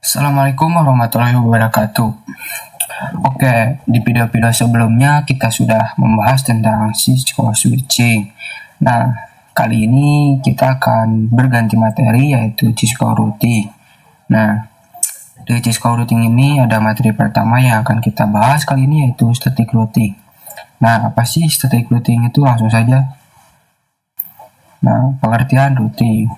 Assalamualaikum warahmatullahi wabarakatuh. Oke, di video-video sebelumnya kita sudah membahas tentang Cisco switching. Nah, kali ini kita akan berganti materi yaitu Cisco routing. Nah, di Cisco routing ini ada materi pertama yang akan kita bahas kali ini yaitu static routing. Nah, apa sih static routing itu? Langsung saja. Nah, pengertian routing.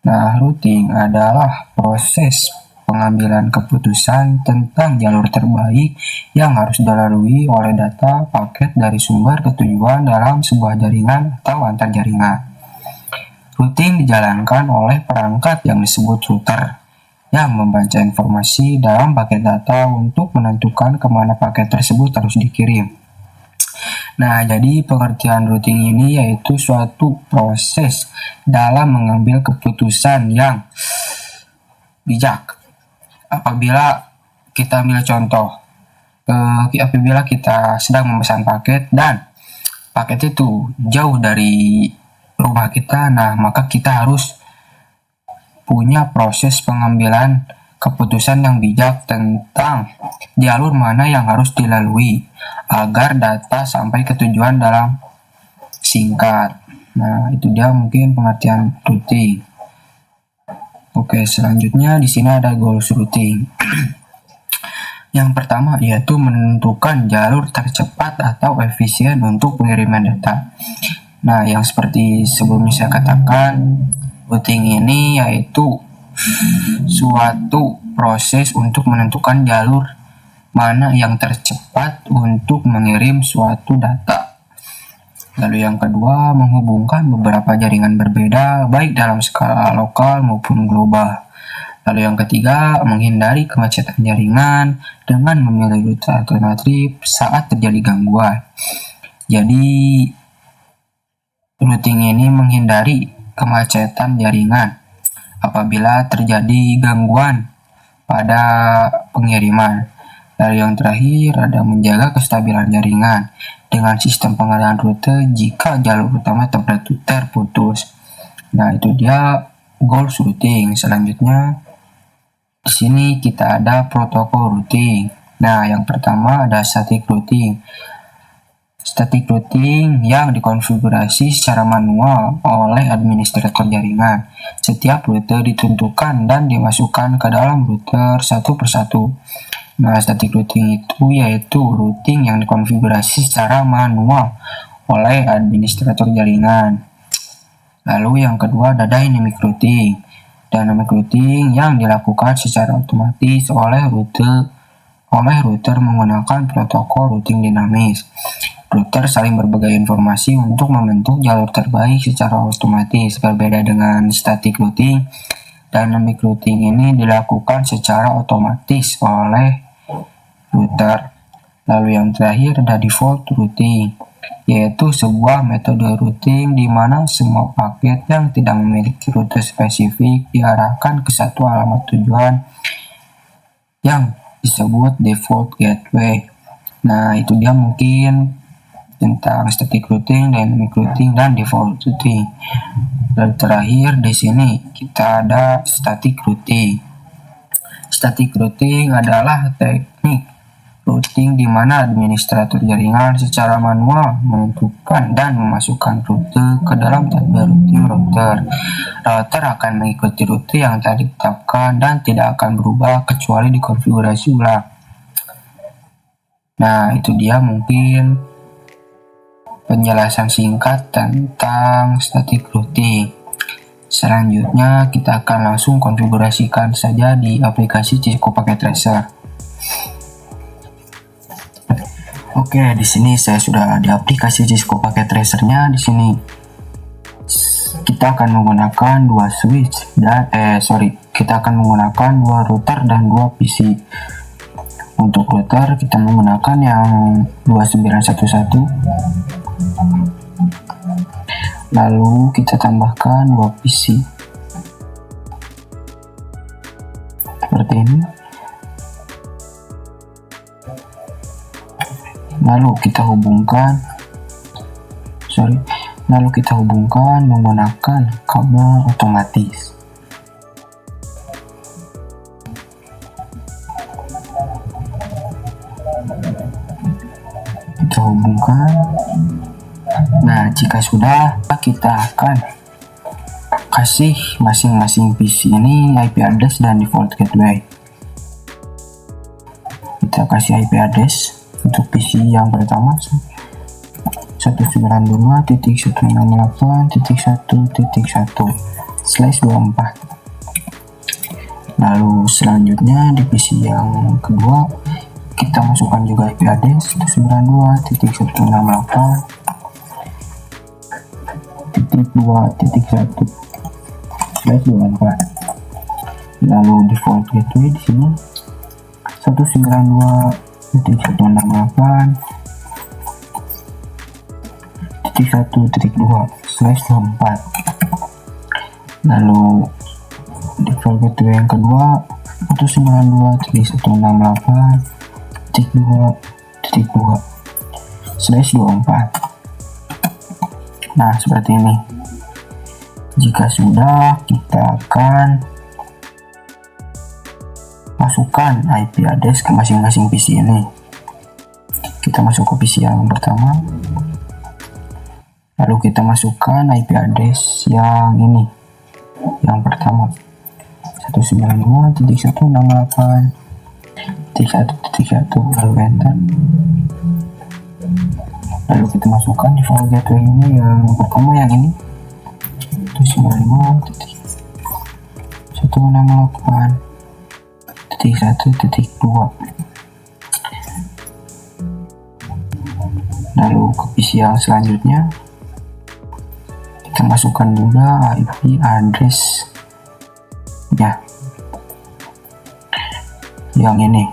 Nah, routing adalah proses pengambilan keputusan tentang jalur terbaik yang harus dilalui oleh data paket dari sumber ke tujuan dalam sebuah jaringan atau antar jaringan. Routing dijalankan oleh perangkat yang disebut router yang membaca informasi dalam paket data untuk menentukan kemana paket tersebut harus dikirim. Nah, jadi pengertian routing ini yaitu suatu proses dalam mengambil keputusan yang bijak. Apabila kita ambil contoh, apabila kita sedang memesan paket dan paket itu jauh dari rumah kita, nah maka kita harus punya proses pengambilan keputusan yang bijak tentang jalur mana yang harus dilalui agar data sampai ke tujuan dalam singkat. Nah, itu dia mungkin pengertian routing. Oke, selanjutnya di sini ada goals routing. Yang pertama yaitu menentukan jalur tercepat atau efisien untuk pengiriman data. Nah, yang seperti sebelumnya saya katakan, routing ini yaitu suatu proses untuk menentukan jalur mana yang tercepat untuk mengirim suatu data. Lalu yang kedua, menghubungkan beberapa jaringan berbeda baik dalam skala lokal maupun global. Lalu yang ketiga, menghindari kemacetan jaringan dengan memilih rute alternatif saat terjadi gangguan. Jadi, routing ini menghindari kemacetan jaringan apabila terjadi gangguan pada pengiriman. Lalu yang terakhir ada menjaga kestabilan jaringan dengan sistem pengalihan rute jika jalur utama terputus. Nah, itu dia goals routing. Selanjutnya di sini kita ada protokol routing. Nah, yang pertama ada static routing. Static routing yang dikonfigurasi secara manual oleh administrator jaringan. Setiap rute ditentukan dan dimasukkan ke dalam router satu persatu. Nah, static routing itu yaitu routing yang dikonfigurasi secara manual oleh administrator jaringan. Lalu yang kedua ada dynamic routing. Dynamic routing yang dilakukan secara otomatis oleh router menggunakan protokol routing dinamis. Router saling berbagi informasi untuk membentuk jalur terbaik secara otomatis. Berbeda dengan static routing, dynamic routing ini dilakukan secara otomatis oleh router. Lalu yang terakhir ada default routing, yaitu sebuah metode routing di mana semua paket yang tidak memiliki rute spesifik diarahkan ke satu alamat tujuan yang disebut default gateway. Nah, itu dia mungkin tentang static routing, dynamic routing, dan default routing. Dan terakhir di sini kita ada static routing. Static routing adalah teknik routing di mana administrator jaringan secara manual menentukan dan memasukkan rute ke dalam table routing router. Router akan mengikuti rute yang telah ditetapkan dan tidak akan berubah kecuali dikonfigurasi ulang. Nah, itu dia mungkin penjelasan singkat tentang static routing. Selanjutnya kita akan langsung konfigurasikan saja di aplikasi Cisco Packet Tracer. Oke, di sini saya sudah di aplikasi Cisco Packet Tracer-nya. Di sini kita akan menggunakan dua switch dan kita akan menggunakan dua router dan dua PC. Untuk router kita menggunakan yang 2911. Lalu kita tambahkan dua PC seperti ini. Lalu kita hubungkan menggunakan kabel otomatis. hubungkan. Nah, jika sudah, kita akan kasih masing-masing PC ini IP address dan default gateway. Kita kasih IP address untuk PC yang pertama 192.168.1.1/24. Lalu selanjutnya di PC yang kedua kita masukkan juga IP address 192.168.2.1/24. Lalu default gateway di sini 192.168.1.2/24. Lalu default gateway yang kedua 192.168.2.2/24. Nah, seperti ini. Jika sudah, kita akan masukkan IP address ke masing-masing PC ini. Kita masuk ke PC yang pertama, lalu kita masukkan IP address yang ini, yang pertama 192.168.1.1, lalu enter. Lalu kita masukkan default gateway ini yang pertama, yang ini 192.168.1.2. Lalu ke PC yang selanjutnya kita masukkan juga IP address ya, yang ini,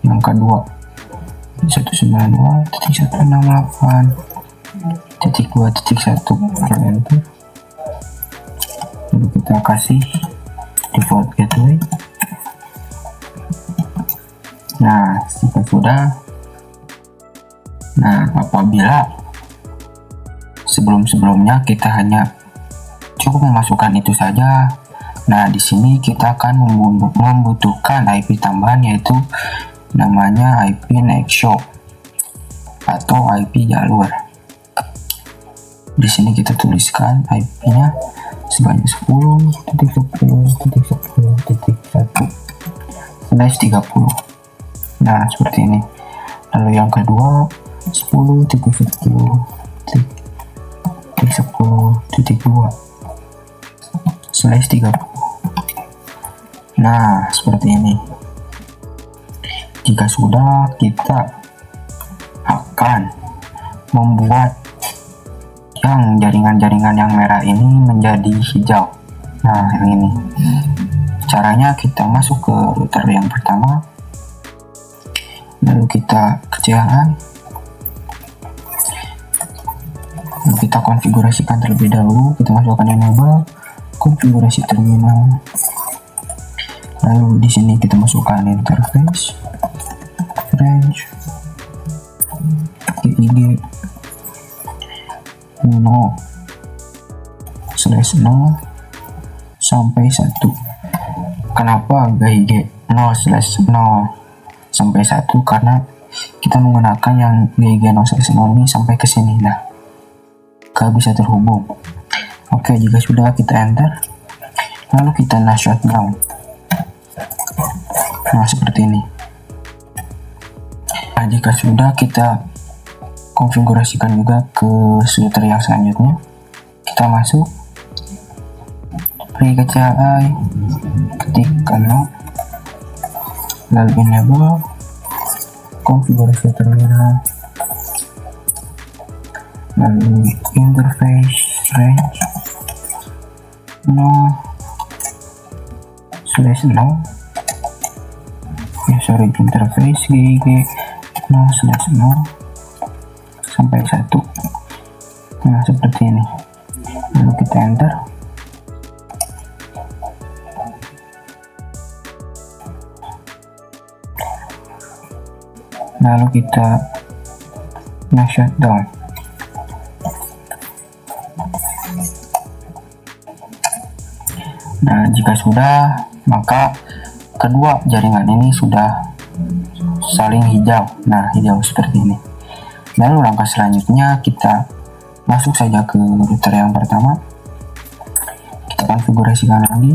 yang kedua 192.168.2.1. Lalu kita kasih default gateway. Nah, jika sudah, nah apabila sebelumnya kita hanya cukup memasukkan itu saja, nah di sini kita akan membutuhkan IP tambahan, yaitu namanya IP nextshop atau IP jalur. Di sini kita tuliskan IP-nya sebanyak 10.10.10.1/30. Nah, seperti ini. Lalu yang kedua 10.10.10.2/30. Nah, seperti ini. Jika sudah, kita akan membuat yang jaringan-jaringan yang merah ini menjadi hijau. Nah, yang ini. Caranya kita masuk ke router yang pertama, lalu kita ke CLI, lalu kita konfigurasikan terlebih dahulu. Kita masukkan enable, konfigurasi terminal, lalu di sini kita masukkan interface, range, GIG 0/0 sampai 1. Kenapa GIG 0/0 sampai 1? Karena kita menggunakan yang GIG 0/0 ini sampai ke sini. Nah, gak bisa terhubung. Oke, jika sudah, kita enter, lalu kita shutdown. Nah, seperti ini. Nah, jika sudah, kita konfigurasikan juga ke router yang selanjutnya. Kita masuk, pergi ke CLI, ketikkan lalu enable, konfigurasi terminal, lalu interface range 0/0, interface GIG 0/0 sampai 1. Nah, seperti ini. Lalu kita enter. Lalu kita shutdown. Nah, jika sudah, maka kedua jaringan ini sudah saling hijau. Nah, hijau seperti ini. Lalu langkah selanjutnya kita masuk saja ke router yang pertama, kita konfigurasikan lagi,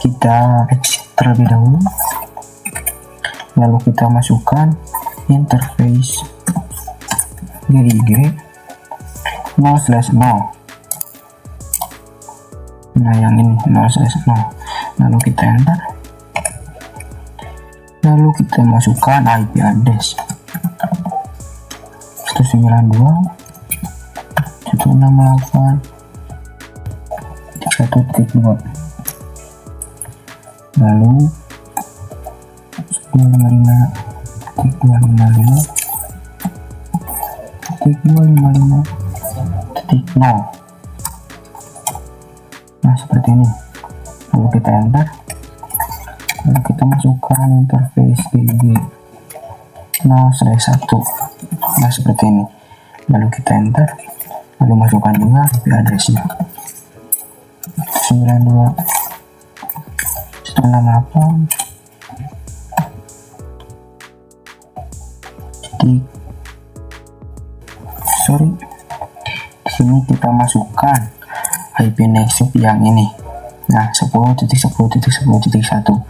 kita exit terlebih dahulu, lalu kita masukkan interface GIG 0/0. Nah yang ini 0/0, lalu kita enter, lalu kita masukkan IP address 192.168.1.2, lalu 255.255.255.0. Nah seperti ini. Lalu kita enter, lalu kita masukkan interface GIG 0/1. Nah seperti ini. Lalu kita enter, lalu masukkan juga IP addressnya 92.168. Di sini kita masukkan IP netshop yang ini. Nah 10.10.10.1.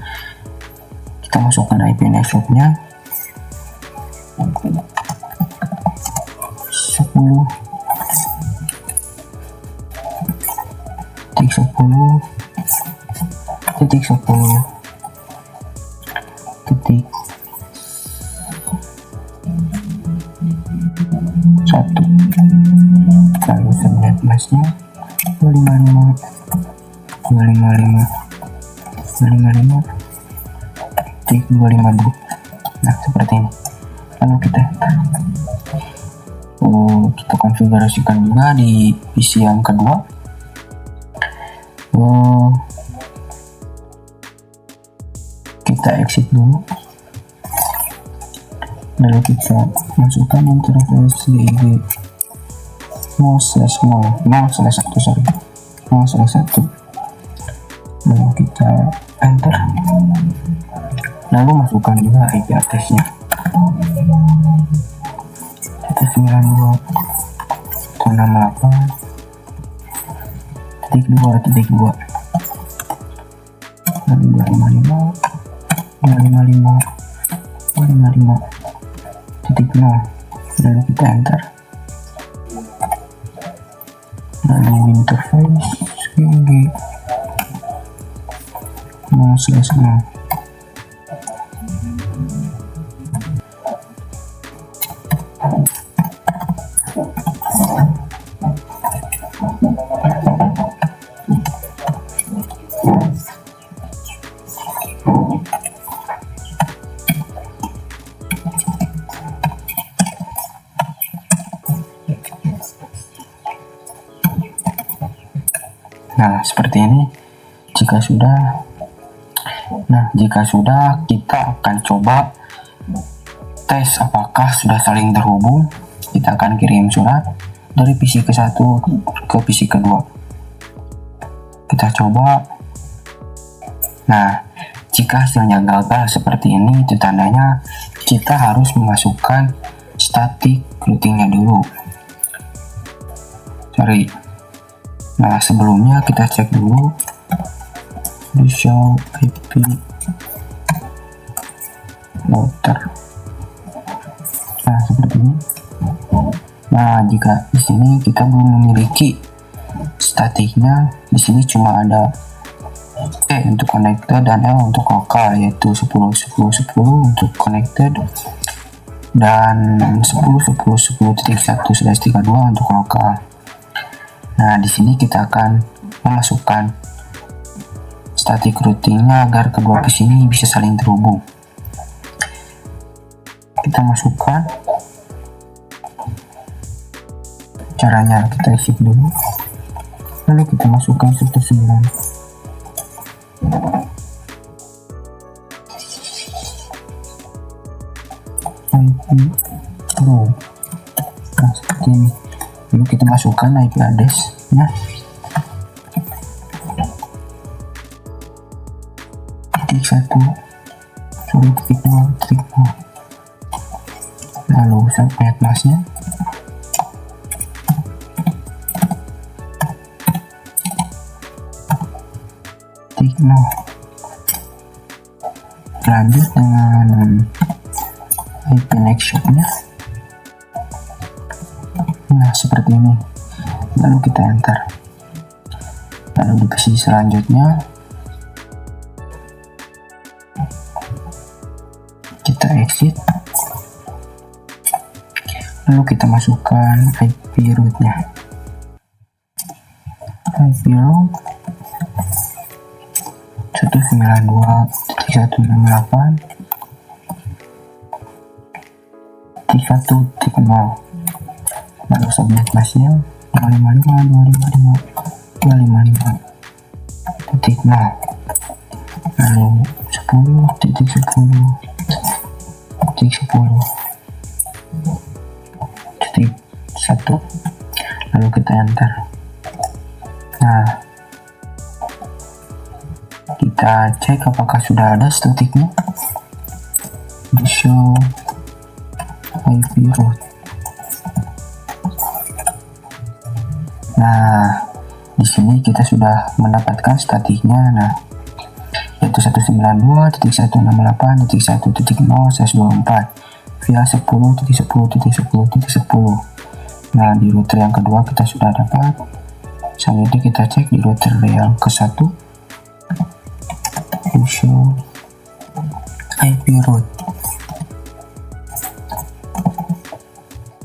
Kita masukkan IP netshopnya 10.10.10.1. Lalu subnet masknya 255.255.255.252. Nah seperti ini. Lalu kita konfigurasikan juga di PC yang kedua. Kita exit dulu, lalu kita masukkan interface GIG 0/1, lalu kita enter, lalu masukkan juga IP addressnya 192.168.2.2, lalu 255.255.0, lalu kita enter, lalu interface GIG 0/0. Nah seperti ini. Jika sudah, kita akan coba tes apakah sudah saling terhubung. Kita akan kirim surat dari PC ke-1 ke PC kedua. Kita coba. Nah jika hasilnya gagal seperti ini, itu tandanya kita harus memasukkan static routingnya dulu. Nah sebelumnya kita cek dulu di show IP router. Nah seperti ini. Nah jika di sini kita belum memiliki statiknya, di sini cuma ada E untuk connected dan L untuk lokal, yaitu 10.10.10 untuk connected dan 10.10.10.1/32 untuk lokal. Nah di sini kita akan memasukkan static routingnya agar kedua PC ini bisa saling terhubung. Kita masukkan, caranya kita isi dulu, lalu kita masukkan 109. IP row. Nah seperti ini. Lalu kita masukkan IP address-nya 1.1.2.2. lalu submit masnya. Tik no. Lanjut dengan IP next shopnya. Nah seperti ini, lalu kita enter. Lalu di PC selanjutnya kita exit, lalu kita masukkan IP rootnya. IP root 192.168.1.0, lalu subnet masnya 255.255.255.0, lalu 10.10.10.1, lalu kita enter. Nah kita cek apakah sudah ada statiknya di show IP root. Nah di sini kita sudah mendapatkan statiknya, nah yaitu 192.168.1.0/24 via 10.10.10.10. Nah di router yang kedua kita sudah dapat. Selanjutnya kita cek di router yang ke satu, di show IP root.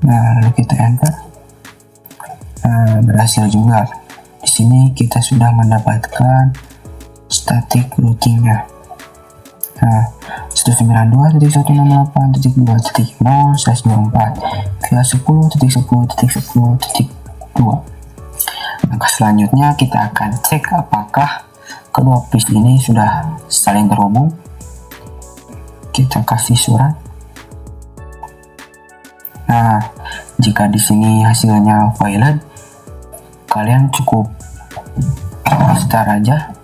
Nah lalu kita enter. Nah berhasil juga. Di sini kita sudah mendapatkan static routingnya. Nah 192.168.2.0/24 via 10.10.10.2. Langkah selanjutnya kita akan cek apakah kedua pis ini sudah saling terhubung. Kita kasih surat. Nah jika di sini hasilnya valid, kalian cukup start aja.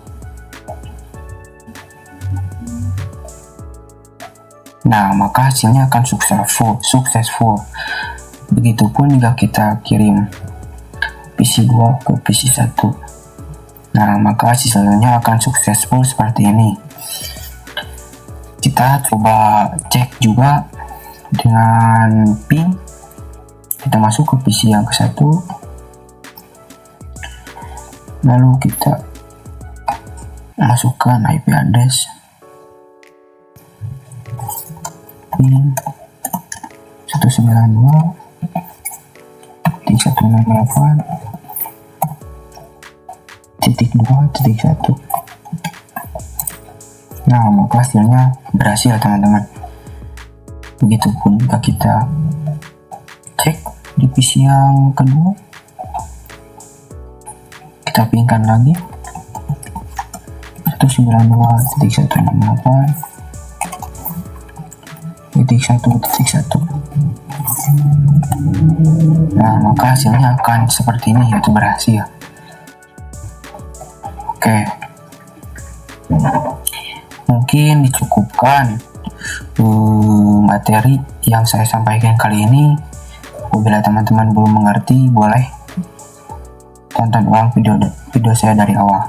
Nah maka hasilnya akan successful. Begitupun jika kita kirim PC2 ke PC1, nah maka hasilnya akan successful seperti ini. Kita coba cek juga dengan ping. Kita masuk ke PC yang ke satu, lalu kita masukkan IP address ping 192.168.2.1. Nah maka hasilnya berhasil teman-teman. Begitupun jika kita cek di PC yang kedua, kita pingkan lagi 192.168.1.1. Nah maka hasilnya akan seperti ini, yaitu berhasil. Oke, mungkin dicukupkan materi yang saya sampaikan kali ini. Apabila teman-teman belum mengerti, boleh tonton ulang video saya dari awal.